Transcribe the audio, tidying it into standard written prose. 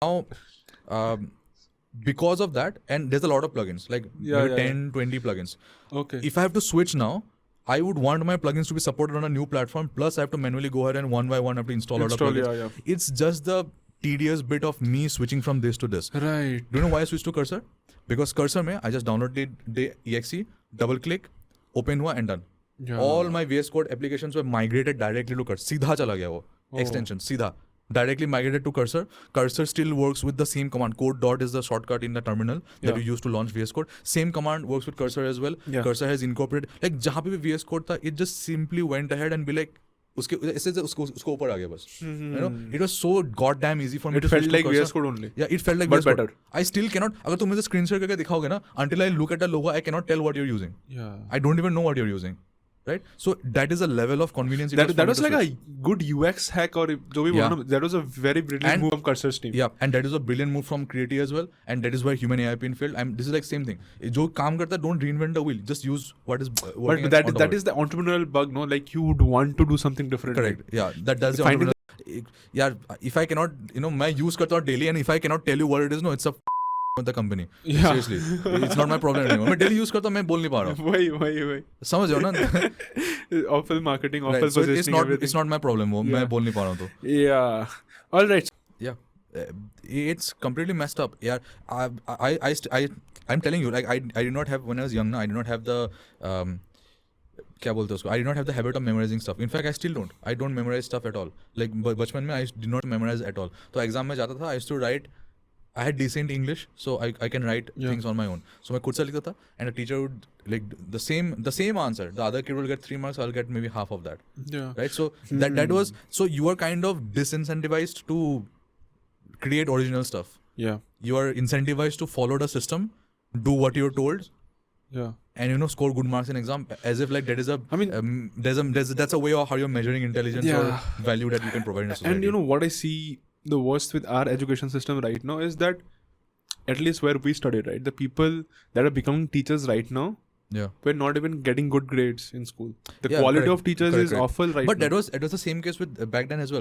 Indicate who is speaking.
Speaker 1: now, because of that, and there's a lot of plugins, like 10-20 plugins.
Speaker 2: Okay.
Speaker 1: If I have to switch now, I would want my plugins to be supported on a new platform. Plus, I have to manually go ahead and one by one have to install all the plugins. It's just the tedious bit of me switching from this to this.
Speaker 2: Right.
Speaker 1: Do you know why I switched to Cursor? Because Cursor mein, I just downloaded the exe, double click, open hua and done.
Speaker 2: Yeah.
Speaker 1: All my VS Code applications were migrated directly to Cursor. सीधा चला गया वो extension, सीधा. Directly migrated to Cursor. Cursor still works with the same command. Code dot is the shortcut in the terminal that you use to launch VS Code. Same command works with Cursor as well.
Speaker 2: Yeah.
Speaker 1: Cursor has incorporated, like जहाँ पे भी VS Code था, it just simply went ahead and be like, उसके उसको ऊपर आ गया बस. You know, it was so goddamn easy for me to switch to Cursor.
Speaker 2: It felt like VS Code only.
Speaker 1: Yeah, it felt like VS Code. Better. I still cannot. अगर तुम मुझे screen share करके दिखाओगे ना, until I look at the logo, I cannot tell what you're using.
Speaker 2: Yeah.
Speaker 1: I don't even know what you're using. Right? So that is a level of convenience.
Speaker 2: That was like a good UX hack or that was a very brilliant move from Cursor's team.
Speaker 1: Yeah, and that is a brilliant move from Creative as well. And that is where human AI pin failed. This is like same thing. Jo kaam karta, don't reinvent the wheel. Just use what is working.
Speaker 2: But that is the entrepreneurial bug, no? Like you would want to do something different.
Speaker 1: Correct. Yeah, that's the entrepreneurial. Yeah, if I cannot, मैं use करता हूँ daily, and if I cannot tell you what it is, no, it's a with the company. Yeah. Seriously, it's not my problem anymore. मैं daily use करता हूँ, मैं बोल नहीं पा रहा हूँ. वही. समझ रहे हो ना?
Speaker 2: Awful marketing, awful positioning.
Speaker 1: It's not my problem. वो मैं बोल नहीं पा रहा हूँ तो.
Speaker 2: Yeah. All right.
Speaker 1: Yeah. It's completely messed up. Yeah. I'm telling you, like I did not have, when I was young, I did not have the क्या बोलते हैं उसको? I did not have the habit of memorizing stuff. In fact, I still don't. I don't memorize stuff at all. Like बचपन में I did not memorize at all. तो exam में जाता था, I used to write. I had decent English, so I can write things on my own. So मैं खुद से लिखता था, and a teacher would like the same answer. The other kid will get 3 marks. I'll get maybe half of that.
Speaker 2: Yeah.
Speaker 1: Right. So that was, so you are kind of disincentivized to create original stuff.
Speaker 2: Yeah.
Speaker 1: You are incentivized to follow the system, do what you're told.
Speaker 2: Yeah.
Speaker 1: And score good marks in exam, as if like that is a. I mean, that's a way of how you're measuring intelligence or value that you can provide in a society.
Speaker 2: And what I see the worst with our education system right now is that, at least where we studied, right, the people that are becoming teachers right now, we're not even getting good grades in school. The quality of teachers is awful right now.
Speaker 1: But it was the same case with back then as well.